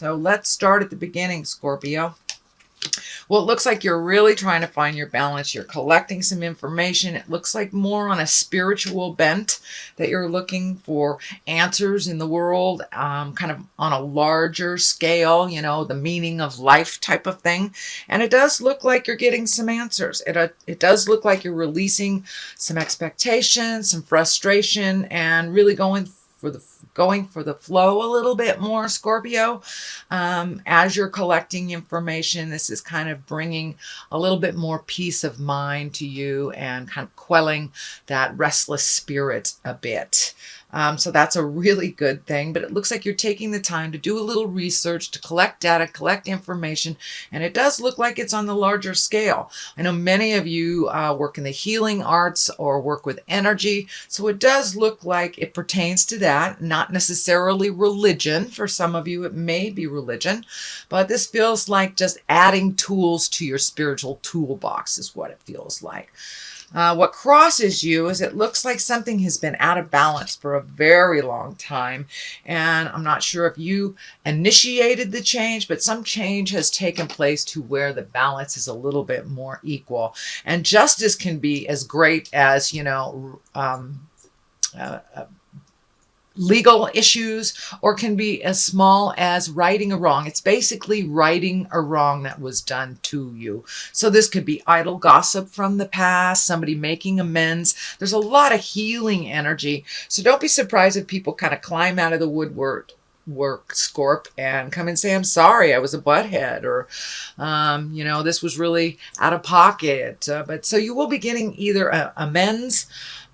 So let's start at the beginning, Scorpio. Well, it looks like you're really trying to find your balance. You're collecting some information. It looks like more on a spiritual bent, that you're looking for answers in the world, kind of on a larger scale, you know, the meaning of life type of thing. And it does look like you're getting some answers. It does look like you're releasing some expectations, some frustration, and really going for the flow a little bit more, Scorpio. As you're collecting information, this is kind of bringing a little bit more peace of mind to you and kind of quelling that restless spirit a bit. So that's a really good thing, but it looks like you're taking the time to do a little research, to collect data, collect information, and it does look like it's on the larger scale. I know many of you work in the healing arts or work with energy, so it does look like it pertains to that, not necessarily religion. For some of you, it may be religion, but this feels like just adding tools to your spiritual toolbox is what it feels like. What crosses you is it looks like something has been out of balance for a very long time. And I'm not sure if you initiated the change, but some change has taken place to where the balance is a little bit more equal. And justice can be as great as, you know, legal issues, or can be as small as righting a wrong. It's basically righting a wrong that was done to you. So this could be idle gossip from the past, somebody making amends. There's a lot of healing energy. So don't be surprised if people kind of climb out of the woodwork, Scorp, and come and say, I'm sorry, I was a butthead, or, you know, this was really out of pocket. But so you will be getting either amends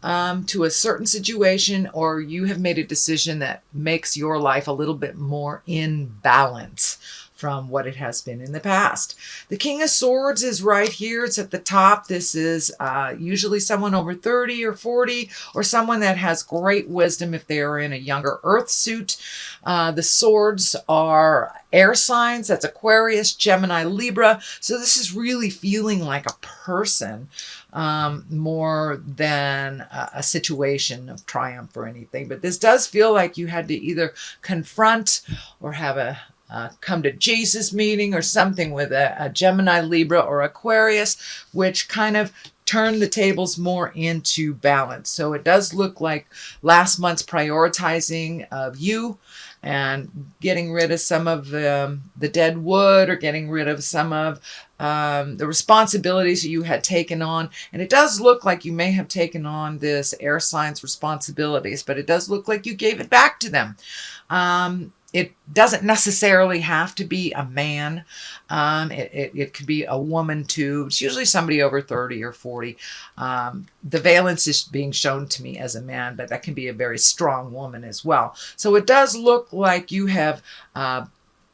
to a certain situation, or you have made a decision that makes your life a little bit more in balance from what it has been in the past. The King of Swords is right here. It's at the top. This is usually someone over 30 or 40, or someone that has great wisdom if they are in a younger earth suit. The swords are air signs. That's Aquarius, Gemini, Libra. So this is really feeling like a person more than a situation of triumph or anything. But this does feel like you had to either confront or have a come to Jesus meeting or something with a Gemini, Libra, or Aquarius, which kind of turn the tables more into balance. So it does look like last month's prioritizing of you and getting rid of some of the dead wood, or getting rid of some of the responsibilities that you had taken on. And it does look like you may have taken on this air signs responsibilities, but it does look like you gave it back to them. It doesn't necessarily have to be a man. It could be a woman too. It's usually somebody over 30 or 40. The valence is being shown to me as a man, but that can be a very strong woman as well. So it does look like you have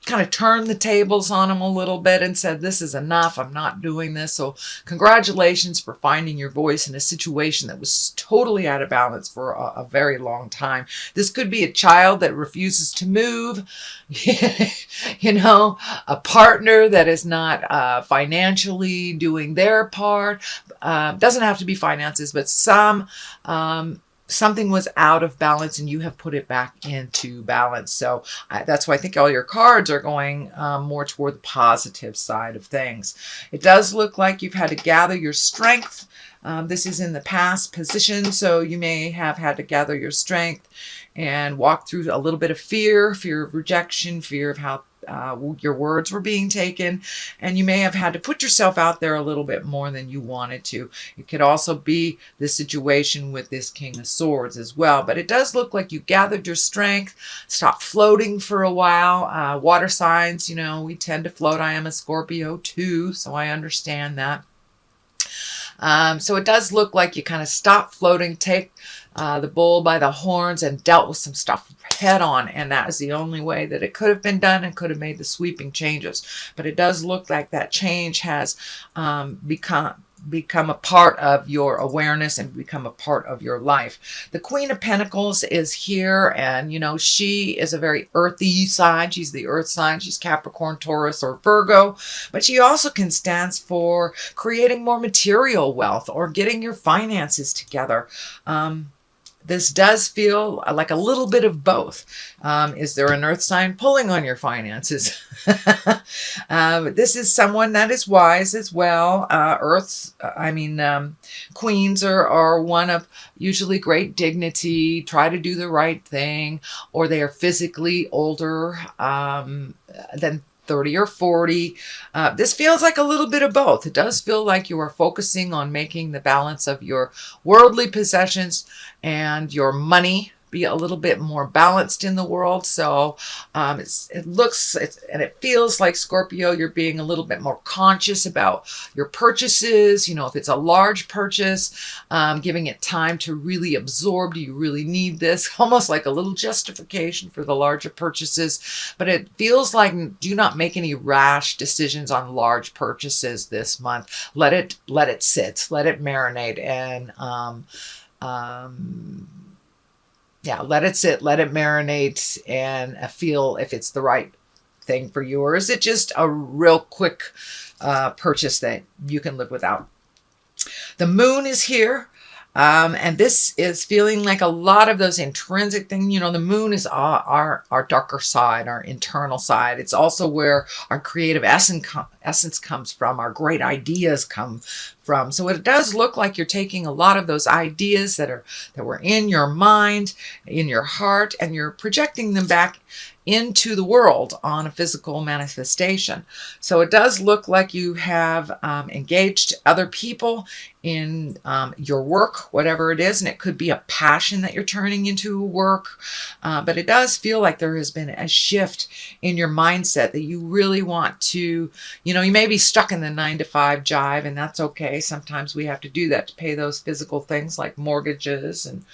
kind of turned the tables on them a little bit and said, this is enough, I'm not doing this. So congratulations for finding your voice in a situation that was totally out of balance for a very long time. This could be a child that refuses to move, you know, a partner that is not financially doing their part. Doesn't have to be finances, but something was out of balance and you have put it back into balance. So that's why I think all your cards are going more toward the positive side of things. It does look like you've had to gather your strength. This is in the past position, so you may have had to gather your strength and walk through a little bit of fear of rejection, fear of how your words were being taken, and you may have had to put yourself out there a little bit more than you wanted to. It could also be the situation with this King of Swords as well, but it does look like you gathered your strength, stopped floating for a while. Water signs, you know, we tend to float. I am a Scorpio too, so I understand that. So it does look like you kind of stopped floating, take the bull by the horns, and dealt with some stuff head on. And that is the only way that it could have been done and could have made the sweeping changes. But it does look like that change has become a part of your awareness and become a part of your life. The Queen of Pentacles is here, and you know, she is a very earthy sign. She's the earth sign. She's Capricorn, Taurus, or Virgo, but she also can stand for creating more material wealth or getting your finances together. this does feel like a little bit of both. Is there an earth sign pulling on your finances? This is someone that is wise as well. Queens are one of usually great dignity, try to do the right thing, or they are physically older than 30 or 40. This feels like a little bit of both. It does feel like you are focusing on making the balance of your worldly possessions and your money be a little bit more balanced in the world. So it feels like, Scorpio, you're being a little bit more conscious about your purchases. You know, if it's a large purchase, giving it time to really absorb. Do you really need this? Almost like a little justification for the larger purchases. But it feels like, do not make any rash decisions on large purchases this month. Let it sit, let it marinate, and let it sit, let it marinate, and feel if it's the right thing for you, or is it just a real quick purchase that you can live without. The moon is here. And this is feeling like a lot of those intrinsic things. You know, the moon is our darker side, our internal side. It's also where our creative essence comes from, our great ideas come from. So it does look like you're taking a lot of those ideas that were in your mind, in your heart, and you're projecting them back into the world on a physical manifestation. So it does look like you have engaged other people in your work, whatever it is, and it could be a passion that you're turning into work, but it does feel like there has been a shift in your mindset that you really want to, you know, you may be stuck in the 9-to-5 jive, and that's okay. Sometimes we have to do that to pay those physical things like mortgages and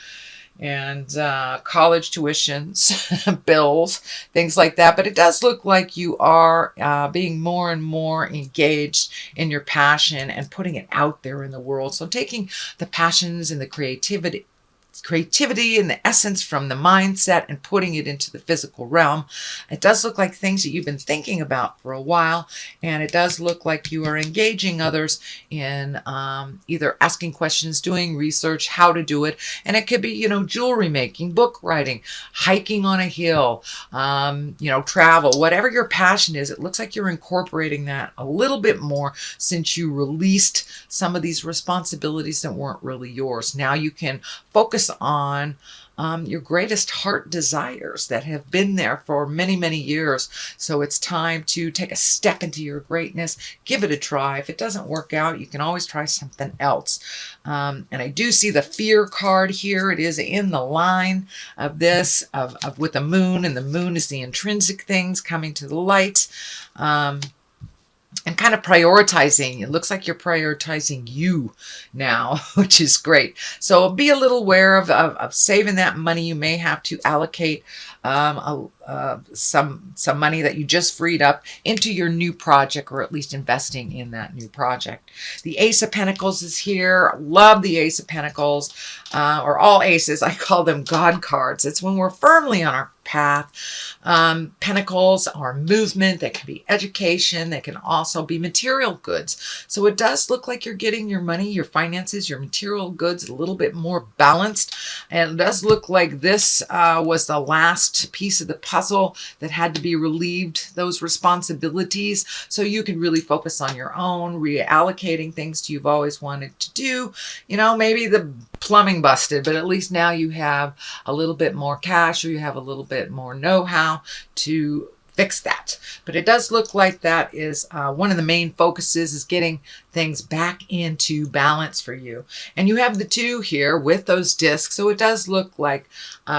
college tuitions, bills, things like that. But it does look like you are being more and more engaged in your passion and putting it out there in the world. So taking the passions and the creativity and the essence from the mindset and putting it into the physical realm. It does look like things that you've been thinking about for a while, and it does look like you are engaging others in either asking questions, doing research, how to do it, and it could be, you know, jewelry making, book writing, hiking on a hill, you know, travel, whatever your passion is. It looks like you're incorporating that a little bit more since you released some of these responsibilities that weren't really yours. Now you can focus on your greatest heart desires that have been there for many, many years. So it's time to take a step into your greatness. Give it a try. If it doesn't work out, you can always try something else. And I do see the fear card here. It is in the line of this, with the moon, and the moon is the intrinsic things coming to the light. And kind of prioritizing. It looks like you're prioritizing you now, which is great. So be a little aware of saving that money. You may have to allocate some money that you just freed up into your new project, or at least investing in that new project. The Ace of Pentacles is here. Love the Ace of Pentacles, or all aces. I call them God cards. It's when we're firmly on our path. Pentacles are movement. That can be education. They can also be material goods. So it does look like you're getting your money, your finances, your material goods a little bit more balanced. And it does look like this was the last piece of the puzzle that had to be relieved, those responsibilities, so you can really focus on your own, reallocating things you've always wanted to do. You know, maybe the plumbing busted, but at least now you have a little bit more cash, or you have a little bit more know-how to fix that. But it does look like that is one of the main focuses, is getting things back into balance for you. And you have the 2 here with those discs. So it does look like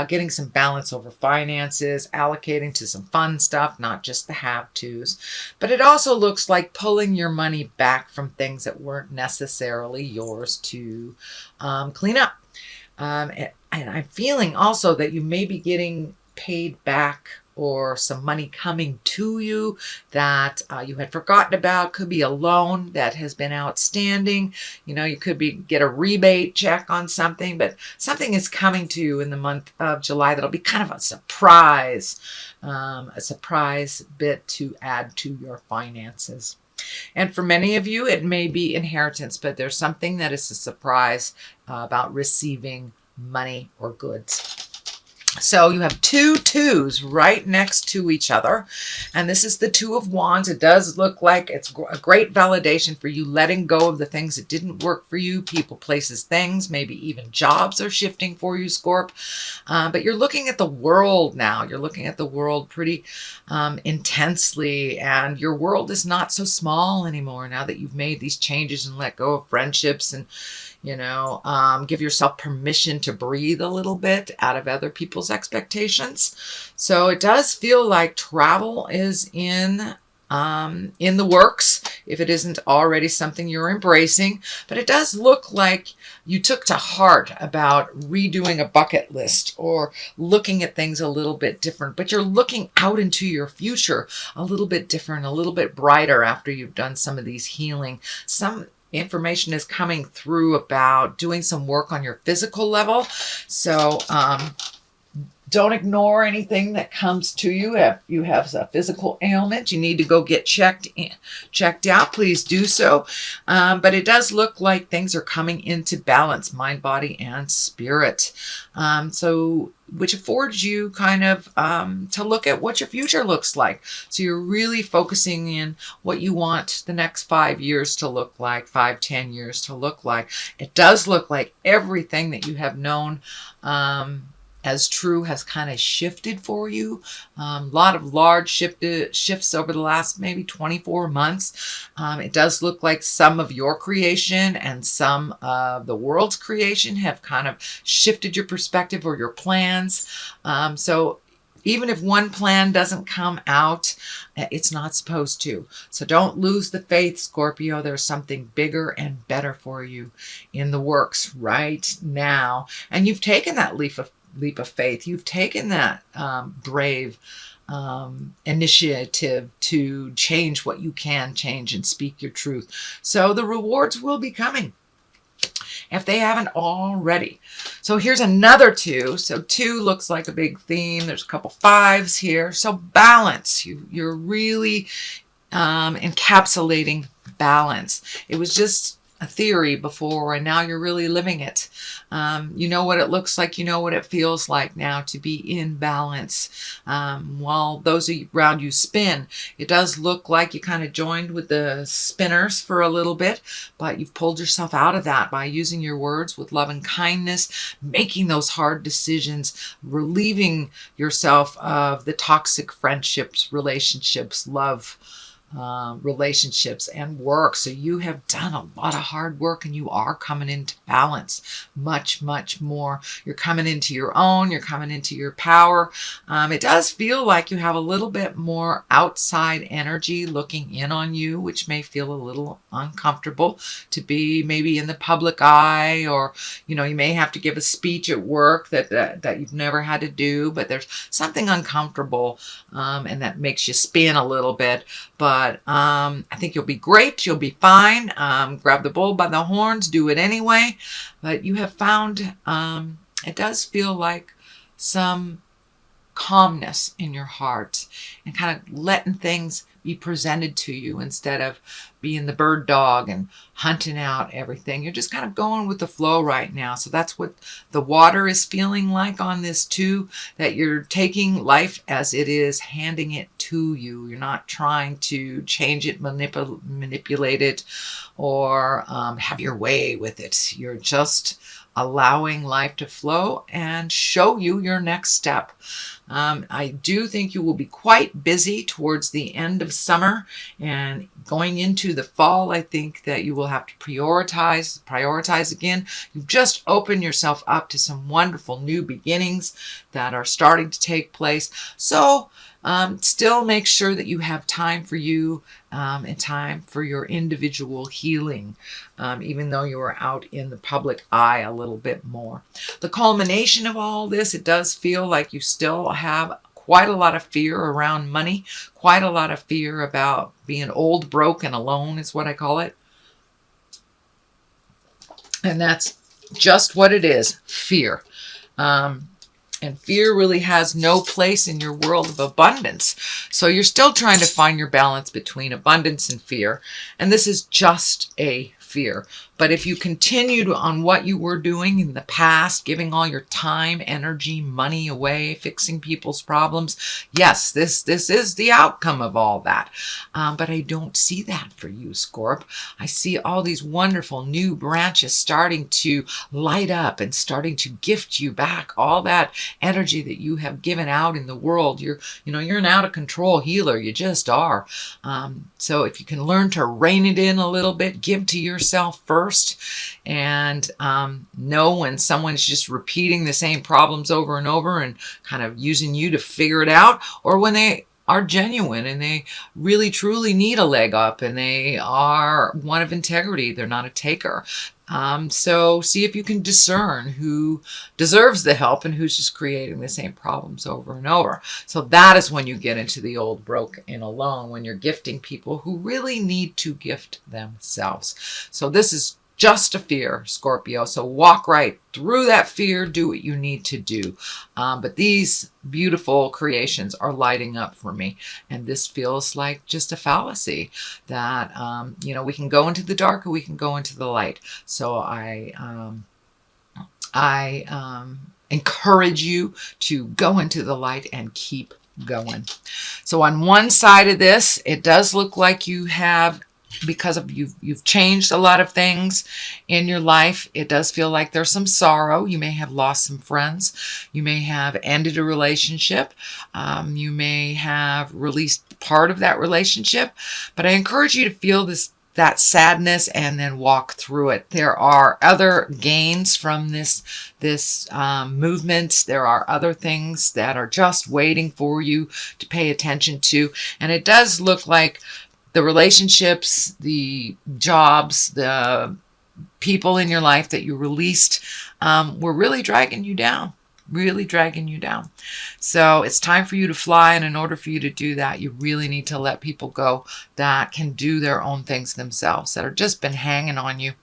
getting some balance over finances, allocating to some fun stuff, not just the have-tos. But it also looks like pulling your money back from things that weren't necessarily yours to clean up. And I'm feeling also that you may be getting paid back, or some money coming to you that you had forgotten about. Could be a loan that has been outstanding. You know, you could get a rebate check on something, but something is coming to you in the month of July that'll be kind of a surprise bit to add to your finances. And for many of you, it may be inheritance, but there's something that is a surprise about receiving money or goods. So you have two twos right next to each other. And this is the Two of Wands. It does look like it's a great validation for you letting go of the things that didn't work for you. People, places, things, maybe even jobs are shifting for you, Scorp. But you're looking at the world now. You're looking at the world pretty intensely. And your world is not so small anymore now that you've made these changes and let go of friendships and give yourself permission to breathe a little bit out of other people's expectations. So it does feel like travel is in the works, if it isn't already something you're embracing. But it does look like you took to heart about redoing a bucket list or looking at things a little bit different. But you're looking out into your future a little bit different, a little bit brighter after you've done some of these healing. Some information is coming through about doing some work on your physical level. So don't ignore anything that comes to you. If you have a physical ailment, you need to go get checked out, please do so. But it does look like things are coming into balance, mind, body, and spirit. Which affords you kind of to look at what your future looks like. So you're really focusing in what you want the next 5 years to look like, 5-10 years to look like. It does look like everything that you have known as true has kind of shifted for you. A lot of large shifts over the last maybe 24 months. It does look like some of your creation and some of the world's creation have kind of shifted your perspective or your plans. So even if one plan doesn't come out, it's not supposed to. So don't lose the faith, Scorpio. There's something bigger and better for you in the works right now. And you've taken that leap of faith. You've taken that brave initiative to change what you can change and speak your truth. So the rewards will be coming if they haven't already. So here's another two. So two looks like a big theme. There's a couple fives here. So balance. You're really encapsulating balance. It was just a theory before, and now you're really living it. You know what it looks like. You know what it feels like now to be in balance. While those around you spin, it does look like you kind of joined with the spinners for a little bit, but you've pulled yourself out of that by using your words with love and kindness, making those hard decisions, relieving yourself of the toxic friendships, relationships, love, relationships, and work. So you have done a lot of hard work and you are coming into balance much more. You're coming into your own, you're coming into your power. It does feel like you have a little bit more outside energy looking in on you, which may feel a little uncomfortable to be maybe in the public eye, or you may have to give a speech at work that you've never had to do, but there's something uncomfortable and that makes you spin a little bit. But I think you'll be great. You'll be fine. Grab the bull by the horns. Do it anyway. But you have found, it does feel like some calmness in your heart and kind of letting things be presented to you instead of being the bird dog and hunting out everything. You're just kind of going with the flow right now. So that's what the water is feeling like on this too, that you're taking life as it is, handing it to you. You're not trying to change it, manipulate it, or have your way with it. You're just allowing life to flow and show you your next step. I do think you will be quite busy towards the end of summer and going into the fall. I think that you will have to prioritize again. You've just opened yourself up to some wonderful new beginnings that are starting to take place. So still make sure that you have time for you and time for your individual healing, even though you are out in the public eye a little bit more. The culmination of all this, it does feel like you still have quite a lot of fear around money, quite a lot of fear about being old, broke, and alone is what I call it. And that's just what it is, fear. And fear really has no place in your world of abundance. So you're still trying to find your balance between abundance and fear. And this is just a fear. But if you continued on what you were doing in the past, giving all your time, energy, money away, fixing people's problems, yes, this is the outcome of all that. But I don't see that for you, Scorp. I see all these wonderful new branches starting to light up and starting to gift you back all that energy that you have given out in the world. You're an out of control healer. You just are. So if you can learn to rein it in a little bit, give to yourself first, and know when someone's just repeating the same problems over and over and kind of using you to figure it out, or when they are genuine and they really truly need a leg up and they are one of integrity. They're not a taker. So see if you can discern who deserves the help and who's just creating the same problems over and over. So that is when you get into the old broke and alone, when you're gifting people who really need to gift themselves. So this is just a fear, Scorpio. So walk right through that fear, do what you need to do. But these beautiful creations are lighting up for me. And this feels like just a fallacy that, we can go into the dark or we can go into the light. So I encourage you to go into the light and keep going. So on one side of this, it does look like you have, because of you've changed a lot of things in your life. It does feel like there's some sorrow. You may have lost some friends. You may have ended a relationship. You may have released part of that relationship. But I encourage you to feel that sadness and then walk through it. There are other gains from this movement. There are other things that are just waiting for you to pay attention to. And it does look like the relationships, the jobs, the people in your life that you released were really dragging you down, So it's time for you to fly. And in order for you to do that, you really need to let people go that can do their own things themselves, that have just been hanging on you.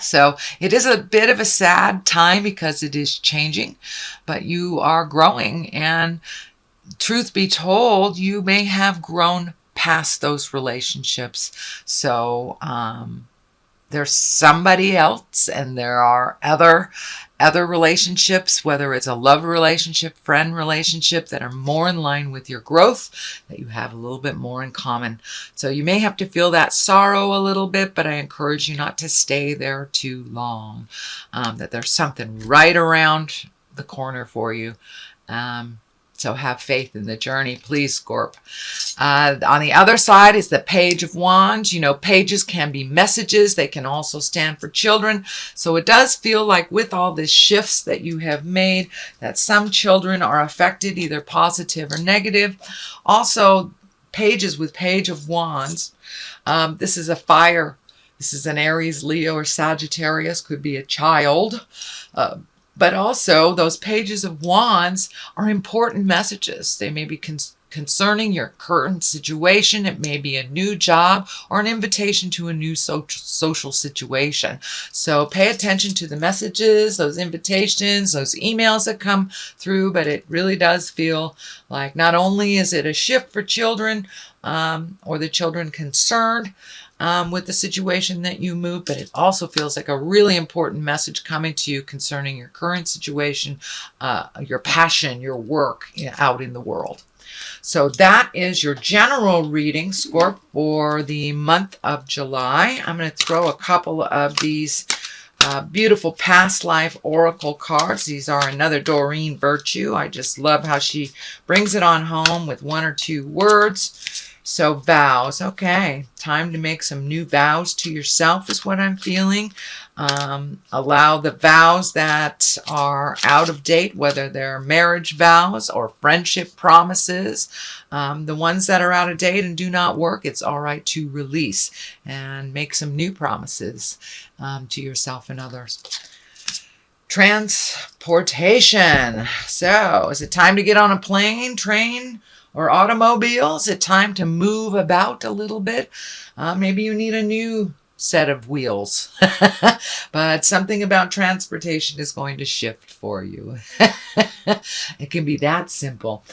So it is a bit of a sad time because it is changing, but you are growing. And truth be told, you may have grown past those relationships. So there's somebody else, and there are other relationships, whether it's a love relationship, friend relationship, that are more in line with your growth, that you have a little bit more in common. So you may have to feel that sorrow a little bit, but I encourage you not to stay there too long, that there's something right around the corner for you. So have faith in the journey, please, Scorp. On the other side is the Page of Wands. Pages can be messages. They can also stand for children. So it does feel like with all the shifts that you have made, that some children are affected, either positive or negative. Also, pages with Page of Wands. This is a fire. This is an Aries, Leo, or Sagittarius. Could be a child. But also, those pages of wands are important messages. They may be concerning your current situation. It may be a new job or an invitation to a new social situation. So pay attention to the messages, those invitations, those emails that come through. But it really does feel like not only is it a shift for children or the children concerned, with the situation that you move, but it also feels like a really important message coming to you concerning your current situation, your passion, your work out in the world. So that is your general reading, Scorp, for the month of July. I'm going to throw a couple of these beautiful past life oracle cards. These are another Doreen Virtue. I just love how she brings it on home with one or two words. So vows, okay, time to make some new vows to yourself is what I'm feeling. Allow the vows that are out of date, whether they're marriage vows or friendship promises, the ones that are out of date and do not work, it's all right to release and make some new promises to yourself and others. Transportation. So is it time to get on a plane, train, or automobile? Is it time to move about a little bit? Maybe you need a new set of wheels. But something about transportation is going to shift for you. It can be that simple.